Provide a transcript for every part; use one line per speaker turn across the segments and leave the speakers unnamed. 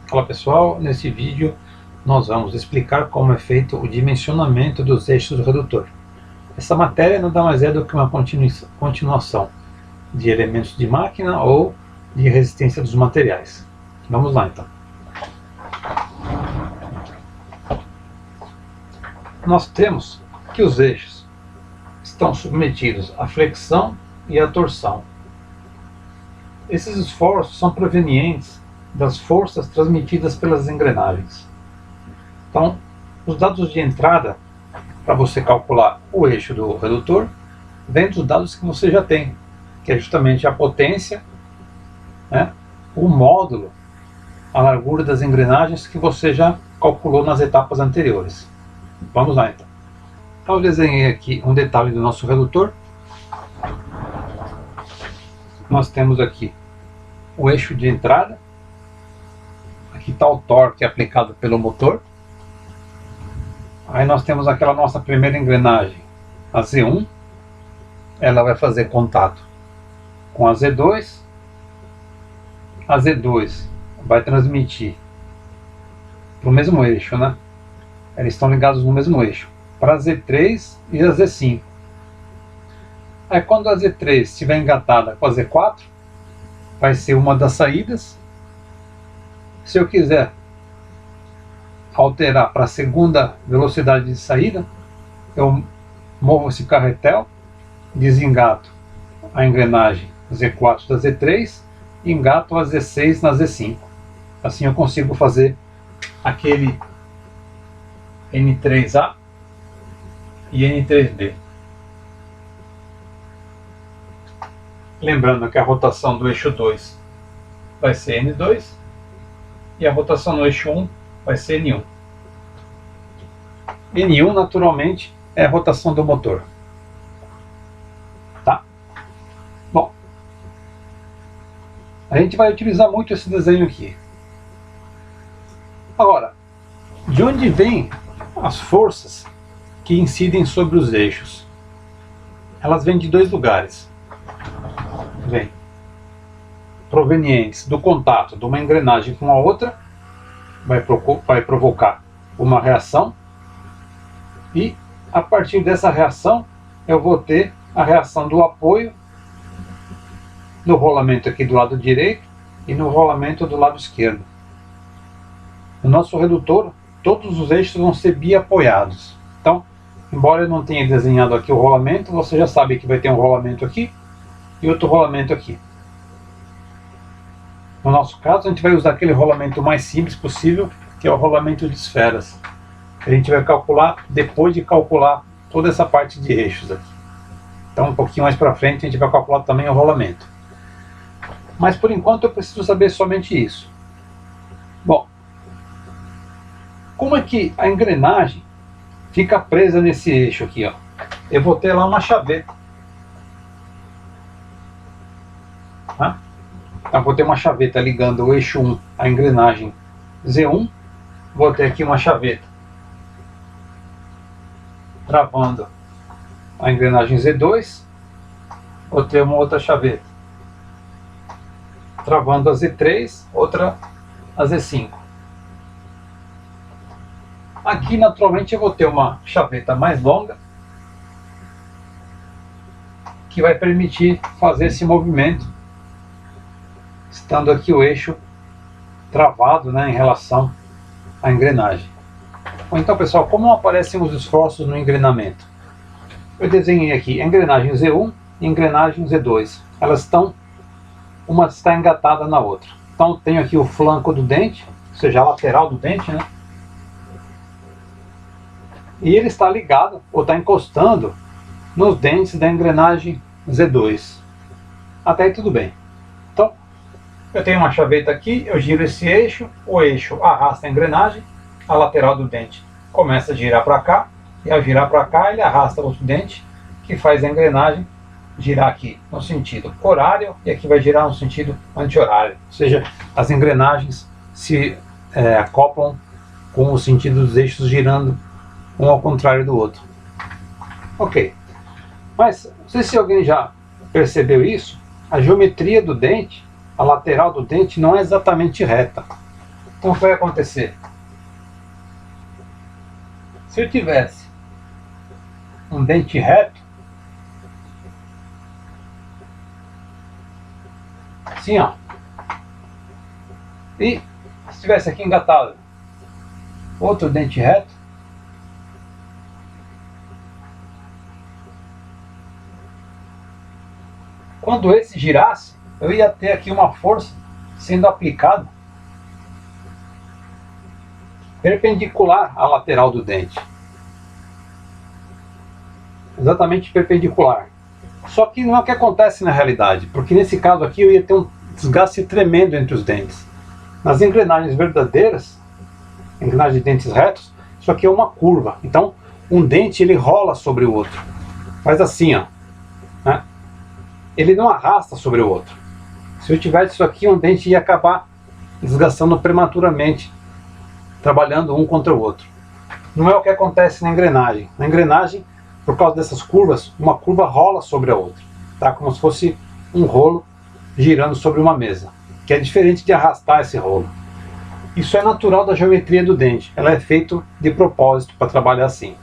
Fala pessoal, nesse vídeo nós vamos explicar como é feito o dimensionamento dos eixos do redutor. Essa matéria não dá mais do que uma continuação de elementos de máquina ou de resistência dos materiais. Vamos lá então. Nós temos que os eixos estão submetidos à flexão e à torção. Esses esforços são provenientes das forças transmitidas pelas engrenagens. Então, os dados de entrada para você calcular o eixo do redutor vêm dos dados que você já tem, que é justamente a potência, o módulo, a largura das engrenagens que você já calculou nas etapas anteriores. Vamos lá então. Eu desenhei aqui um detalhe do nosso redutor. Nós temos aqui o eixo de entrada. Aqui está o torque aplicado pelo motor. Aí nós temos aquela nossa primeira engrenagem, a Z1. Ela vai fazer contato com a Z2. A Z2 vai transmitir para o mesmo eixo, né? Eles estão ligados no mesmo eixo, para a Z3 e a Z5. Aí quando a Z3 estiver engatada com a Z4, vai ser uma das saídas. Se eu quiser alterar para a segunda velocidade de saída, eu movo esse carretel, desengato a engrenagem Z4 da Z3 e engato a Z6 na Z5. Assim eu consigo fazer aquele N3A e N3B. Lembrando que a rotação do eixo 2 vai ser N2 e a rotação no eixo 1 vai ser N1. N1 naturalmente é a rotação do motor. Tá? Bom, a gente vai utilizar muito esse desenho aqui. Agora, de onde vêm as forças que incidem sobre os eixos? Elas vêm de dois lugares. Vêm provenientes do contato de uma engrenagem com a outra, vai provocar uma reação, e a partir dessa reação eu vou ter a reação do apoio no rolamento aqui do lado direito e no rolamento do lado esquerdo. No nosso redutor, todos os eixos vão ser biapoiados. Então, embora eu não tenha desenhado aqui o rolamento, você já sabe que vai ter um rolamento aqui e outro rolamento aqui. No nosso caso, a gente vai usar aquele rolamento mais simples possível, que é o rolamento de esferas. A gente vai calcular depois de calcular toda essa parte de eixos aqui. Então, um pouquinho mais para frente, a gente vai calcular também o rolamento. Mas, por enquanto, eu preciso saber somente isso. Bom, como é que a engrenagem fica presa nesse eixo aqui, ó? Eu vou ter lá uma chaveta. Tá? Então, vou ter uma chaveta ligando o eixo 1 à engrenagem Z1. Vou ter aqui uma chaveta travando a engrenagem Z2. Vou ter uma outra chaveta travando a Z3, outra a Z5. Aqui, naturalmente, eu vou ter uma chaveta mais longa que vai permitir fazer esse movimento, estando aqui o eixo travado, em relação à engrenagem. Bom, então, pessoal, como aparecem os esforços no engrenamento? Eu desenhei aqui a engrenagem Z1 e a engrenagem Z2. Elas estão, uma está engatada na outra. Então, tenho aqui o flanco do dente, ou seja, a lateral do dente, e ele está ligado, ou está encostando, nos dentes da engrenagem Z2. Até aí tudo bem. Então, eu tenho uma chaveta aqui, eu giro esse eixo, o eixo arrasta a engrenagem, a lateral do dente começa a girar para cá, e ao girar para cá ele arrasta outro dente, que faz a engrenagem girar aqui no sentido horário, e aqui vai girar no sentido anti-horário. Ou seja, as engrenagens se acoplam com o sentido dos eixos girando um ao contrário do outro. Ok. Mas, não sei se alguém já percebeu isso, a geometria do dente, a lateral do dente não é exatamente reta. Então o que vai acontecer? Se eu tivesse um dente reto, assim ó, e se tivesse aqui engatado outro dente reto, quando esse girasse, eu ia ter aqui uma força sendo aplicada perpendicular à lateral do dente. Exatamente perpendicular. Só que não é o que acontece na realidade, porque nesse caso aqui eu ia ter um desgaste tremendo entre os dentes. Nas engrenagens verdadeiras, engrenagem de dentes retos, isso aqui é uma curva. Então, um dente ele rola sobre o outro. Faz assim, ó, né? Ele não arrasta sobre o outro. Se eu tivesse isso aqui, um dente ia acabar desgastando prematuramente, trabalhando um contra o outro. Não é o que acontece na engrenagem. Na engrenagem, por causa dessas curvas, uma curva rola sobre a outra, tá? Como se fosse um rolo girando sobre uma mesa, que é diferente de arrastar esse rolo. Isso é natural da geometria do dente, ela é feita de propósito para trabalhar assim.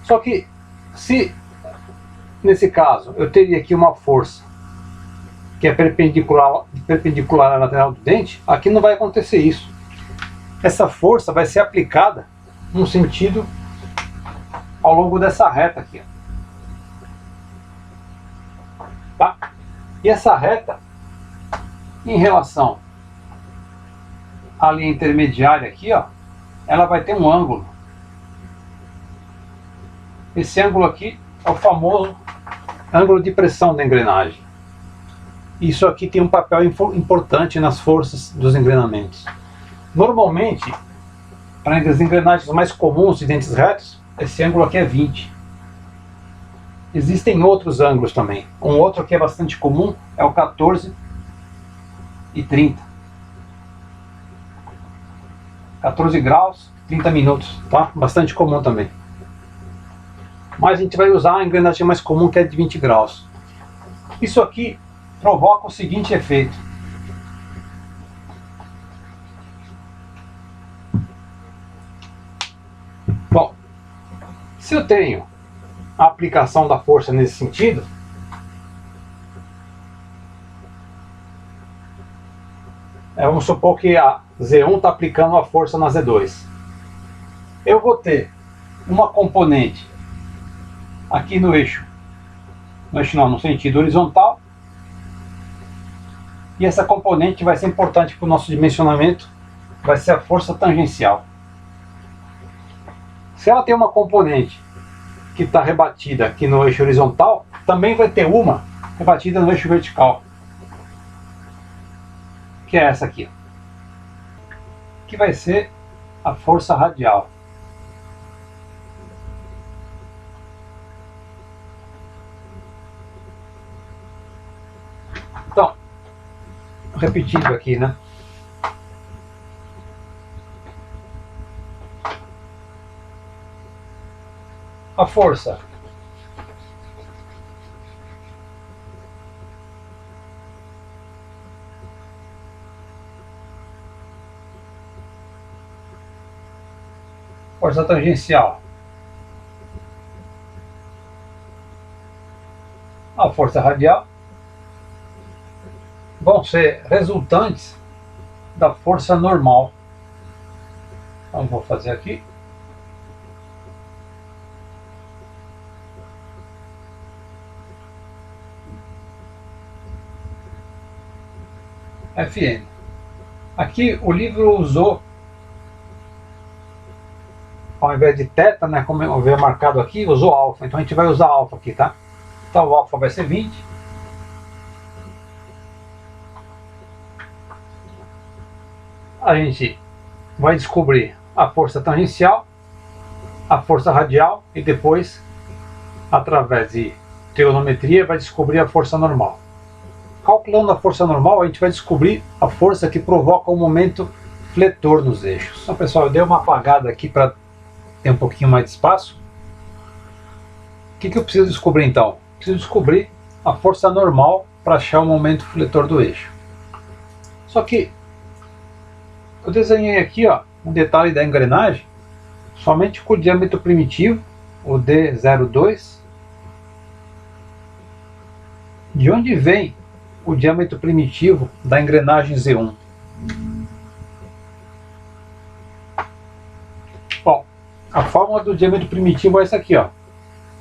Só que, se nesse caso eu teria aqui uma força que é perpendicular à lateral do dente, aqui não vai acontecer isso. Essa força vai ser aplicada num sentido ao longo dessa reta aqui, tá? E essa reta, em relação à linha intermediária aqui, ó, ela vai ter um ângulo. Esse ângulo aqui é o famoso ângulo de pressão da engrenagem. Isso aqui tem um papel importante nas forças dos engrenamentos. Normalmente, para as engrenagens mais comuns de dentes retos, esse ângulo aqui é 20. Existem outros ângulos também. Um outro que é bastante comum é o 14 e 30. 14 graus, 30 minutos, tá? Bastante comum também. Mas a gente vai usar a engrenagem mais comum, que é de 20 graus. Isso aqui provoca o seguinte efeito. Bom, se eu tenho a aplicação da força nesse sentido, vamos supor que a Z1 está aplicando a força na Z2. Eu vou ter uma componente aqui no eixo não, no sentido horizontal, e essa componente vai ser importante para o nosso dimensionamento, vai ser a força tangencial. Se ela tem uma componente que está rebatida aqui no eixo horizontal, também vai ter uma rebatida no eixo vertical, que é essa aqui, que vai ser a força radial. Então, repetindo aqui, né? A força tangencial, a força radial, vão ser resultantes da força normal. Então vou fazer aqui. Fn. Aqui o livro usou, ao invés de θ, né, como eu havia marcado aqui, usou alfa. Então a gente vai usar alfa aqui, tá? Então o alfa vai ser 20. A gente vai descobrir a força tangencial, a força radial e depois, através de trigonometria, vai descobrir a força normal. Calculando a força normal, a gente vai descobrir a força que provoca o momento fletor nos eixos. Então, pessoal, eu dei uma apagada aqui para ter um pouquinho mais de espaço. O que eu preciso descobrir então? Preciso descobrir a força normal para achar o momento fletor do eixo. Só que eu desenhei aqui, ó, um detalhe da engrenagem, somente com o diâmetro primitivo, o D02. De onde vem o diâmetro primitivo da engrenagem Z1? Bom, a fórmula do diâmetro primitivo é essa aqui, ó.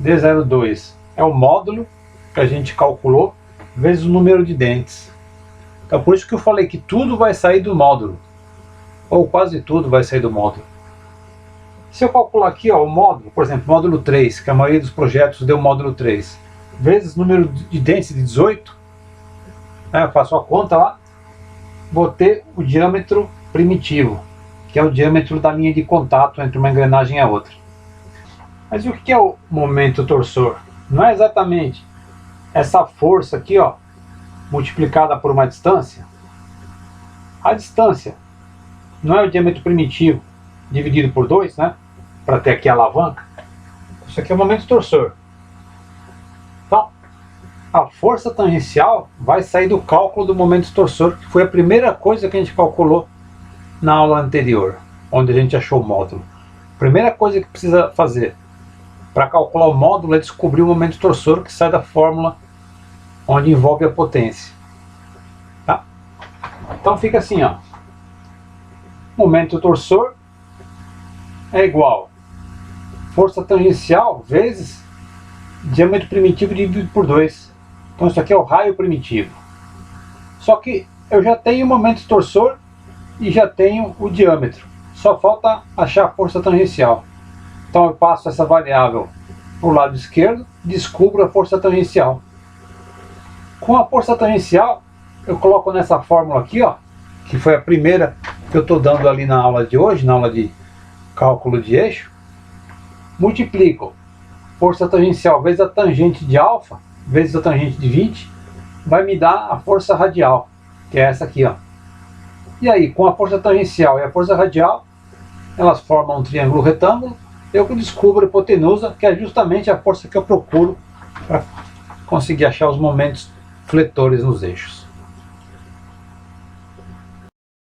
D02 é o módulo que a gente calculou vezes o número de dentes. Então por isso que eu falei que tudo vai sair do módulo, ou quase tudo vai sair do módulo. Se eu calcular aqui, ó, o módulo, por exemplo, módulo 3, que a maioria dos projetos deu módulo 3, vezes o número de dentes de 18, né, eu faço a conta lá, vou ter o diâmetro primitivo, que é o diâmetro da linha de contato entre uma engrenagem e a outra. Mas o que é o momento torsor? Não é exatamente essa força aqui, ó, multiplicada por uma distância. A distância não é o diâmetro primitivo dividido por 2, né? Para ter aqui a alavanca. Isso aqui é o momento torsor. Então, a força tangencial vai sair do cálculo do momento torsor, que foi a primeira coisa que a gente calculou na aula anterior, onde a gente achou o módulo. A primeira coisa que precisa fazer para calcular o módulo é descobrir o momento torsor, que sai da fórmula onde envolve a potência. Tá? Então fica assim, ó. Momento torsor é igual força tangencial vezes diâmetro primitivo dividido por 2. Então isso aqui é o raio primitivo. Só que eu já tenho o momento torsor e já tenho o diâmetro. Só falta achar a força tangencial. Então eu passo essa variável para o lado esquerdo, descubro a força tangencial. Com a força tangencial, eu coloco nessa fórmula aqui, ó, que foi a primeira que eu estou dando ali na aula de hoje, na aula de cálculo de eixo. Multiplico força tangencial vezes a tangente de alfa, vezes a tangente de 20, vai me dar a força radial, que é essa aqui, ó. E aí, com a força tangencial e a força radial, elas formam um triângulo retângulo, eu descubro a hipotenusa, que é justamente a força que eu procuro para conseguir achar os momentos fletores nos eixos.